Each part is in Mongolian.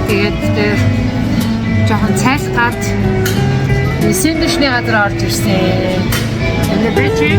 Тэгээд тэр жоохон цайлгаад сэндвичний газар орж ирсэн. Энэ бэчи.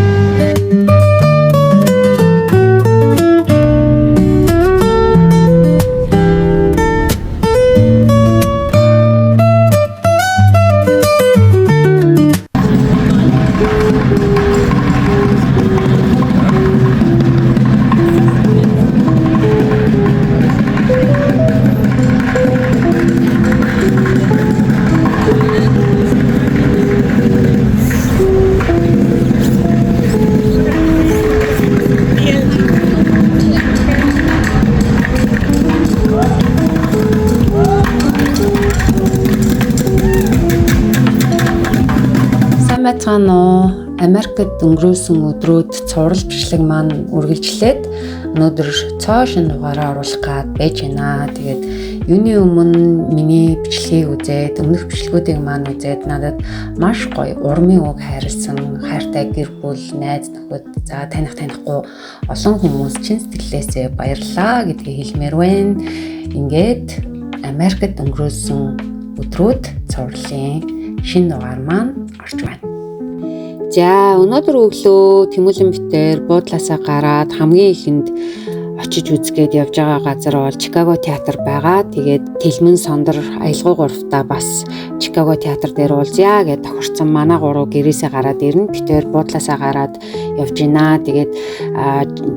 Америкт өнгөрөөсөн өдрүүд цуврал бичлэг маань үргэлжлээд өнөөдөр цоо шин дугаараа оруулах гад байж байна. Тэгээд юуны өмнө миний бичлэгийг үзээд өмнөх бичлэгүүдийг маань үзээд надад маш гоё урмын үг хайрлсан хайртай гэр бүл, найз нөхөд, за танихгүй олон хүмүүс чин сэтгэлээсээ баярлалаа гэдгийг хэлмээр байна. Ингээд Америкт өнгөрөөсөн өдрүүд цувралын шин дугаар маань орж байна. За өнөөдөр өглөө Тэмүүлэн битээр буудлаасаа гараад хамгийн ихэнд очиж үзгээд явж байгаа газар бол Чикаго театр байгаа. Тэгээд Тэлмэн Сондөр аялгау 3-та бас Чикаго театр дээр уулзъя гэж тохирсон. Манай гурав гэрээсээ гараад ирнэ. Битээр буудлаасаа гараад явж байна. Тэгээд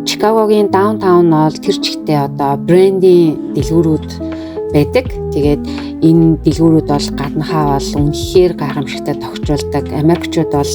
Чикагогийн даунтаун бол тэр чигтээ одоо брендийн дэлгүүрүүд байдаг. Тэгээд энэ дэлгүүрүүд бол гаднахаа бол үнэхээр гайхамшигтай тогтжуулдаг. Америкчууд бол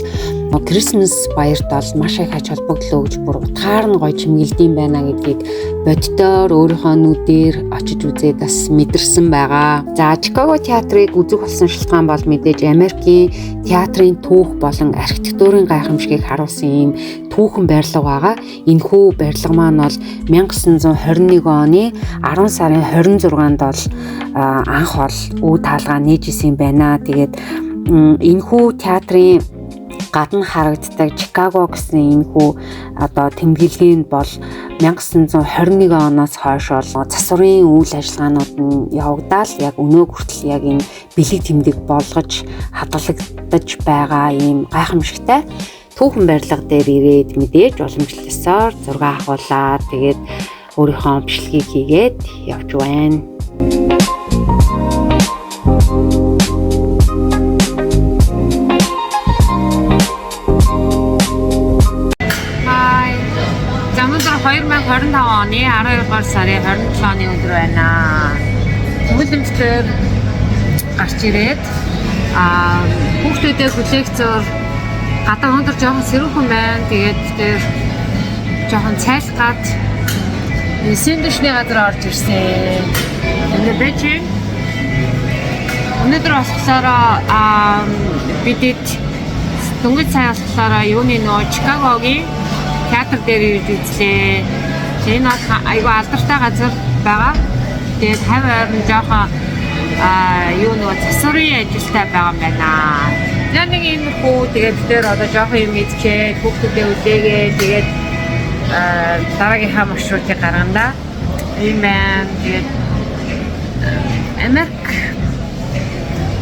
Крисмас баярт бол маш их ач холбогдол өгж бүр утгаар нь гоё чимгэлдэм байна гэдгийг боддоор өөрийнхөө нүдээр очиж үзээд бас мэдэрсэн байгаа. За Чикаго театрыг үзэх болсон шалтгаан бол мэдээж Америкийн театрын түүх болон архитектурын гайхамшигыг харуулсан ийм түүхэн барилга байгаа. Энэхүү барилга маань бол 1921 оны 10 сарын 26-нд бол анх бол үе таалгаа нээжсэн байна. Тэгээд энэхүү театрын гадна харагддаг Чикаго гэсэн энэхүү одоо тэмдэглэгийн бол 1921 оноос хойш бол засварын үйл ажиллагаанууд нь явагдаал яг өнөө хүртэл яг энэ бэлэг тэмдэг болгож хадгалагдаж байгаа ийм гайхамшигтай түүхэн барилга дээр ирээд мэдээж уламжлалсаар зураг авахулаад тэгээд өөрийнхөө бичлэгийг хийгээд явж байна. оны 12 дугаар сарын 27-ны өдөр байна. Тэмүүлэмжээр гарч ирээд хүүхдүүдээ хүлээгцээр гадаа өндөр жоохон сэрүүхэн байна. Тэгээд тэр жоохон цайлгаад сэндвичний газар орж ирсэн. Энэ бэчи өнөөдөр болохоор бидэд дөнгөж сайн болохоор юуны нөө Чикагогийн театр дээр ирж үзлээ. Энэ айгүй алдартай газар байгаа. Тэгээд хавь ойрон жоохон юу нөгөө засварын ажилтай байгаа юм байна. Яг нэг юм хөө тэгээд дээр одоо жоохон юм идчээ, хүүхдүүдээ үлээгээ тэгээд дараагийнхаа маршрутыг гаргана. Ийм байна. Тэгээд Америк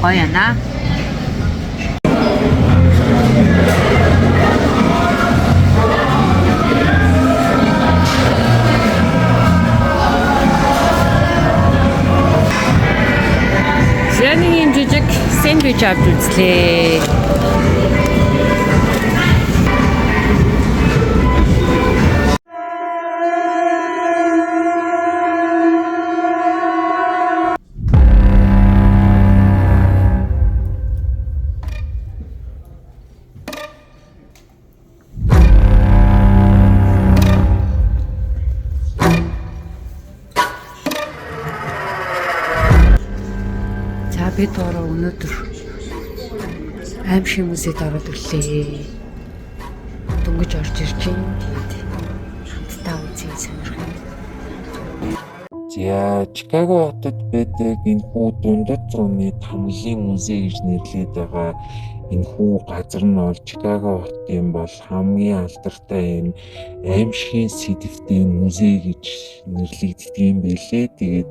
гоё яана. Яний жижиг сэндвич авч үзлээ. Бид ороо өнөөдөр аимшиг музейд ороод ирлээ. Дөнгөж орж ирж байна. Тэгээд хамтдаа үзье сонирхол. За Чикаго хотод байдаг энэхүү дундад зууны тамлын музей гэж нэрлэдэг байгаа. Энэхүү газар нь бол Чикаго хотын бол хамгийн алдартай энэ аимшигын сэдвтийн музей гэж нэрлэгддэг юм билээ. Тэгээд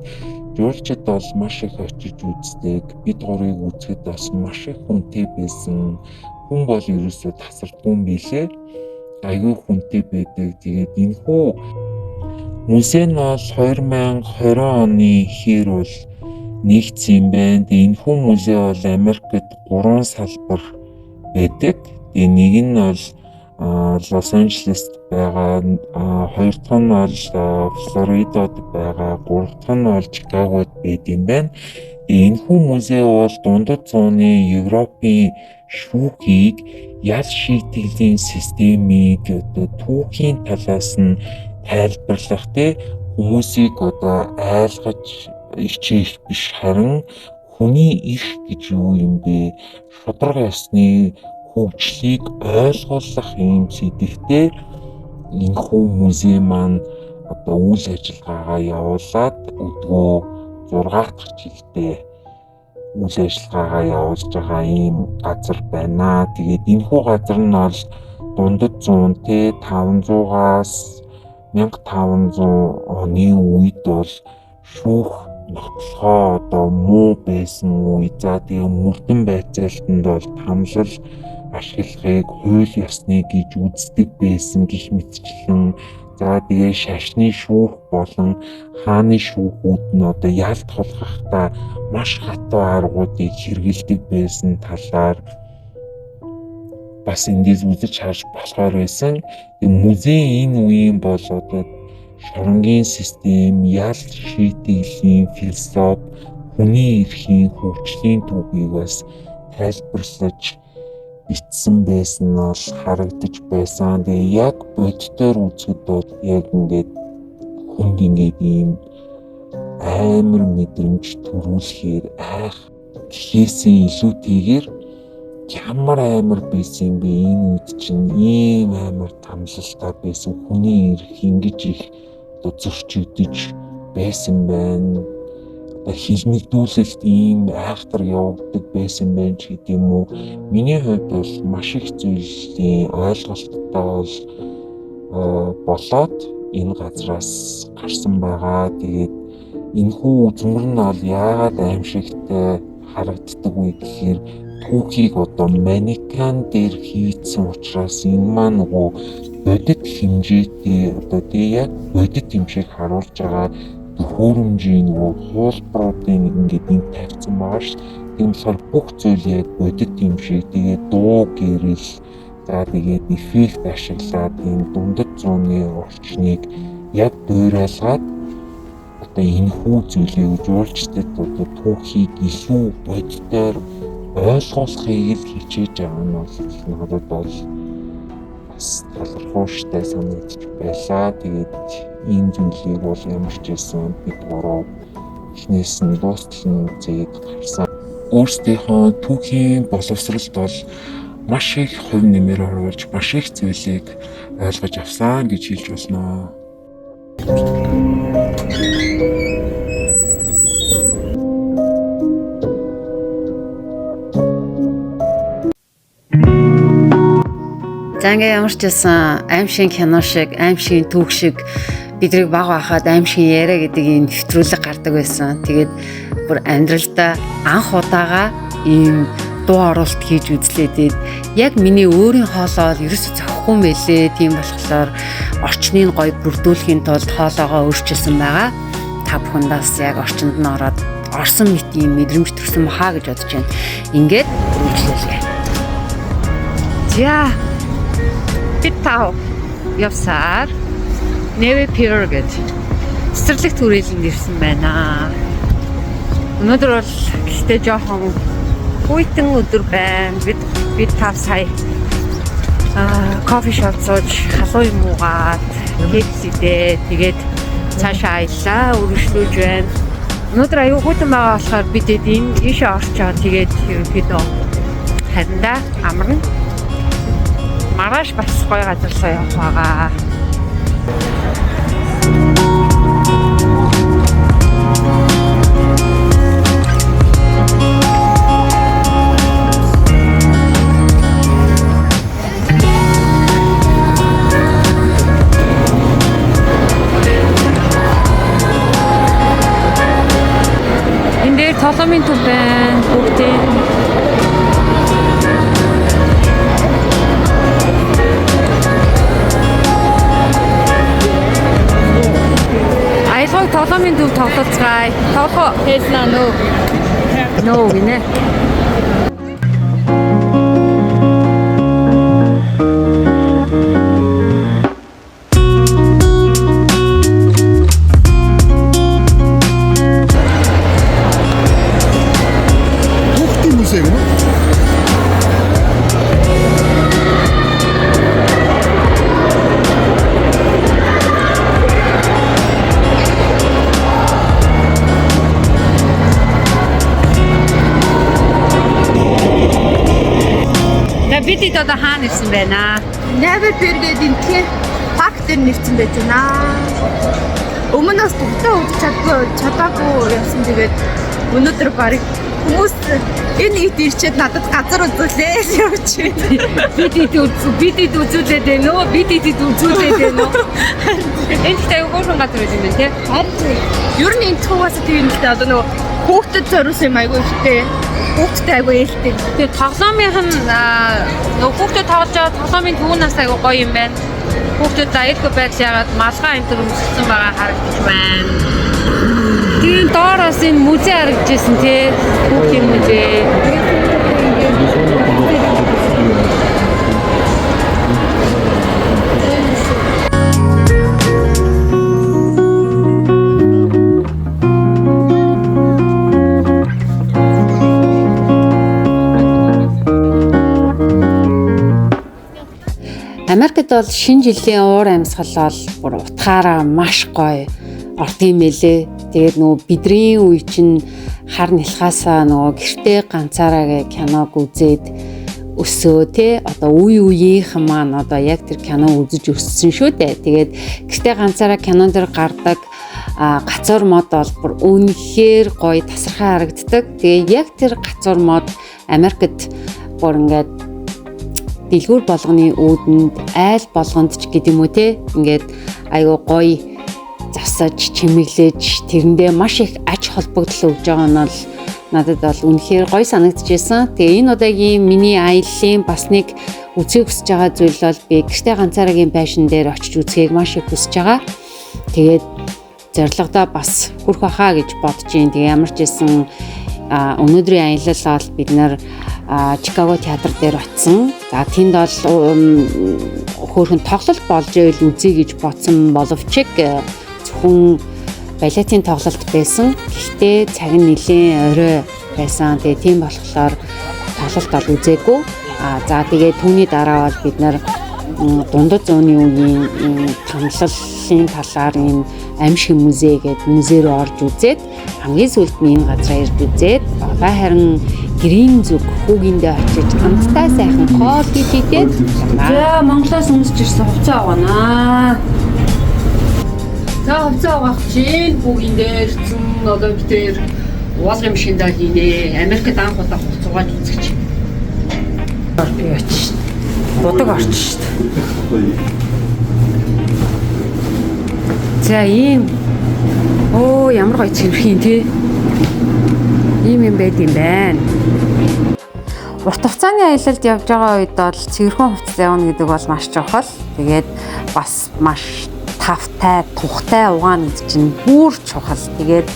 Жуулчид бол маш их очиж үздэг. Бид гурыг үзэхэд бас маш их хүнтэй байсан. Хүн бол ерөөсөө тасардгүй юм билээ. Аюу хүнтэй байдаг. Тэгээд энэхүү музей нь бол 2020 оны ихээр бол нэгдсэн юм байна. Энэхүү музей бол Америкт 3 салбар байдаг. Тэгээд нэг нь бол Лос Анжелест байгаа, хоёр дахь нь бол Флоридад байгаа, гурав дахь нь бол Чикагод байд юм байна. Энэхүү музей бол дундад зууны Европын шүүхийг ял шийтгэлийн системийг түүхийн талаас нь тайлбарлах хүмүүсийг айлгаж хичээх биш харин хүний эрх гэж юу юм бэ? Шударга ёсны хөгжлийг ойлгуулах юм сэдвээр энэхүү музей маань үйл ажиллагаагаа явуулаад өдгөө 6 дахь жилдээ үйл ажиллагаагаа явуулж байгаа ийм газар байна. Тэгээд энэхүү газар нь бол дундад 100 500-аас 1500 оны үед бол шүүх нотлохоо муу байсан үе. За тэгээд мөрдөн байцаалтанд бол тамлал ашиглахыг хууль ёсны гэж үздэг байсан гэх мэтчлэн. За тэгээд шашны шүүх болон хааны шүүхүүд нь ялт тулгахдаа маш хатуу аргуудыг хэрэгэлдэг байсан талаар бас эндээс үзэж харж болохоор байсан. Музей энэ үеийн бол шоронгийн систем, ял шийтгэлийн философи, хүний эрхийн хөгжлийн түүхийг бас тайлбарлаж бичсэн байсан нь бол харагдаж байсан. Тэгээ яг бодитоор үзэхэд бол яг ингээд хүнд ингээд ийм амар мэдрэмж төрүүлэхээр айх гэхээсээ илүүтэйгээр ямар амар байсан юм бэ? Энэ үед чинь ийм амар тамлалтай байсан хүний эрх ингэж их зөрчигдөж байсан байна. Хилмигдүүлэлт ийм айхтар явагддаг байсан байна ч гэдэг юм уу. Миний хувьд бол маш их зүйлийн ойлголттой болоод энэ газраас гарсан байгаа. Тэгээд энэхүү үзмэр нь бол яагаад аимшигтай харагддаг вэ гэхээр түүхийг манекен дээр хийцэн учраас энэ маань нөгөө бодит хэмжээтэй яг бодит хэмжээг харуулж байгаа төхөөрөмжийн нөгөө хуулбаруудын ингээд энд тавьсан байгаа шүү. Тийм болохоор бүх зүйл яг бодит хэмжээ. Тэгээд дуу гэрэл, за тэгээд эффект ашиглаад энэ дундад зууны орчныг яг дуурайлгаад энэхүү зүйлийг жуулчдад түүхийг илүү бодитоор ойлгуулахыг л хичээж байгаа нь бол надад бол бас талархууштай санагдаж байлаа. Тэгээд энэ зүйлийг бол ямар ч байсан бид гурав эхнээс нь дуустал нь үзээд гарсан. Өөрсдийнхөө түүхийн боловсролд бол маш их хувь нэмэр оруулж маш их зүйлийг ойлгож авсан гэж хэлж болно. За ингээ ямар ч байсан аимшиг кино шиг, аимшиг түүх шиг бидрийг баг байхад аимшиг яриа гэдэг энэ нэвтрүүлэг гардаг байсан. Тэгээд бүр амьдралдаа анх удаага ийм дуу оруулалт хийж үзлээдээд яг миний өөрийн хоолоо ерөөсөө зохихгүй мэлээ. Тийм болохоор орчныг гоё бүрдүүлэхийн тулд хоолоогоо өөрчилсөн байгаа. Та бүхэндээс яг орчинд нь ороод орсон мэт ийм мэдрэмж төрсөн бахаа гэж бодож байна. Ингээд үргэлжлүүлье. За бид тав явсаар Navy Pier гэж цэцэрлэгт хүрээлэнд ирсэн байна. Өнөөдөр бол гэхдээ жоохон хүйтэн өдөр байна. Бид тав сая кофе шоп сууж халуун юм уугаад кексидээ тэгээд цаашаа аяллаа үргэлжлүүлж байна. Өнөөдөр аюу хүйтэн байгаа болохоор бид энэ ийшээ орчоо тэгээд ерөнхийдөө харинда амарна. Маргааш бас гоё газар руу явах байгаа. Энэ дээр тоглоомын төв байна. Бүгдээ. Аялал тоглоомын төв тоглолцгаая. Тоглоо хэлнэ нөө. Нөө гинэ. Бид одоо хаана ирсэн байна? Never-Beer гэдэг энэ парк дээр нэрсэн байж байна. Өмнө нь бүгдээ үзэж чадаагүй явсан. Тэгээд өнөөдөр барыг хүмүүс энэ ид ирчээд надад газар үзүүлээ явж байна. Бид үзүүлээд байна уу? Бид үзүүлээд байна уу? Энд тэ гошон газар үү юм те? Ер нь энэ цугаас тийм л дээ одоо нөгөө хүүхдэд зориулсан юм айгүй ихтэй. Хүүхдэд айгүй ээлтэй. Тэгээ тоглоомынх нь нөгөө хүүхдэд тоглож байгаа тоглоомын түүнээс айгүй гоё юм байна. Хүүхдэд аюулгүй байдал ягаад малгай энэ төр өмсөлсөн байгаа харагдаж байна. Тийм доороос энэ музей харагдажсэн тий. Хүүхдийн музей. Америкт бол шинэ жилийн уур амьсгал бол бүр утгаараа маш гоё орд юм элэ. Тэгээд нөгөө бидний үе чинь хар нэлхаасаа нөгөө гэртээ ганцаараа киног үзээд өсөө те одоо үе үеийнхэн маань одоо яг тэр кино үзэж өссөн шүү дээ. Тэгээд гэртээ ганцаараа кинон дэр гардаг гацуур мод бол бүр үнэхээр гоё тасархай харагддаг. Тэгээд яг тэр гацуур мод Америкт бүр ингээд дэлгүүр болгоны үүдэнд айл болгонд ч гэдэм үү те ингээд айгуу гоё засаж чимэглэж тэрэндээ маш их ач холбогдол өгж байгаа нь бол надад бол үнэхээр гоё санагдчихсэн. Тэгээ энэ удаагийн миний аяллаа бас нэг үзэх хүсэж байгаа зүйл бол би гэртээ ганцаараагийн байшин дээр очиж үзэхийг маш их хүсэж байгаа. Тэгээд зорилгодоо бас хүрэх байхаа гэж бодож байна. Тэгээ ямар ч байсан өнөөдрийн аялал бол бид нар Чикаго театр дээр очсон. За тэнд бол хөөрхөн тоглолт болж байвал үзье гэж бодсон боловч зөвхөн балетын тоглолт байсан. Гэхдээ цаг нь нэлээд орой байсан. Тэгээ тийм болохоор тоглолт бол үзээгүй. За тэгээ түүний дараа бол бид нар дундад зууны үеийн тамлалын талаар энэ аимшиг музей гэдэг музей рүү орж үзээд хамгийн сүүлд нь энэ газраа ирж үзээд бага харин гэрийн зүг хүүгиндээ очиж амттай сайхан кофе хийгээд за Монголоос өмсөж ирсэн хувцас аваана. За хувцас авах чинь хүүгиндээ ирсэн одоо битээр уулын машиндаа хийнэ. Америкт анх удаа хувцас угааж үзэж. Би очиж бодог орчих шүү дээ. За ийм ямар гоё цэвэрхэн тий. Ийм юм байд юм байна. Урт хугацааны аялалд явж байгаа үед бол цэвэрхэн хувцас явна гэдэг бол маш чухал. Тэгээд бас маш тавтай, тухтай угаана гэдэг чинь бүр чухал. Тэгээд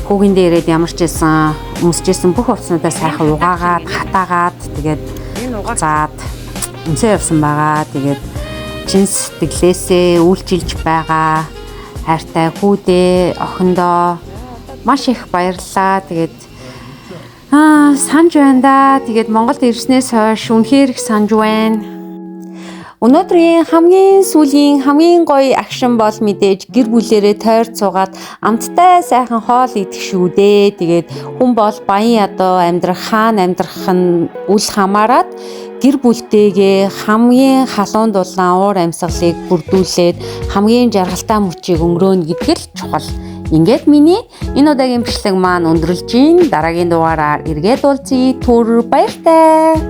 хүүгиндээ ирээд ямар ч байсан өмсөжсэн бүх хувцснуудаа сайхан угаагаад, хатаагаад тэгээд заад өмсөө явсан байгаа. Тэгээд чин сэтгэлээсээ үйлчилж байгаа хайртай хүүдээ, охиндоо маш их баярлалаа. Тэгээд санаж байна да. Тэгээд Монголд ирснээс хойш үнэхээр их санаж байна. Өнөөдрийн хамгийн сүүлийн хамгийн гоё акшн бол мэдээж гэр бүлээрээ тойр цугаад амттай сайхан хоол идэх шүү дээ. Тэгээд хүн бол баян ядуу амьдрах хаана амьдрах нь үл хамааран гэр бүлтэйгээ хамгийн халуун дулаан уур амьсгалыг бүрдүүлээд хамгийн жаргалтай мөчийг өнгөрөөнө гэдг л чухал. Ингээд миний энэ удаагийн бичлэг маань өндөрлж гин дараагийн дугаараар эргээд уулзъя. Түр баяртай.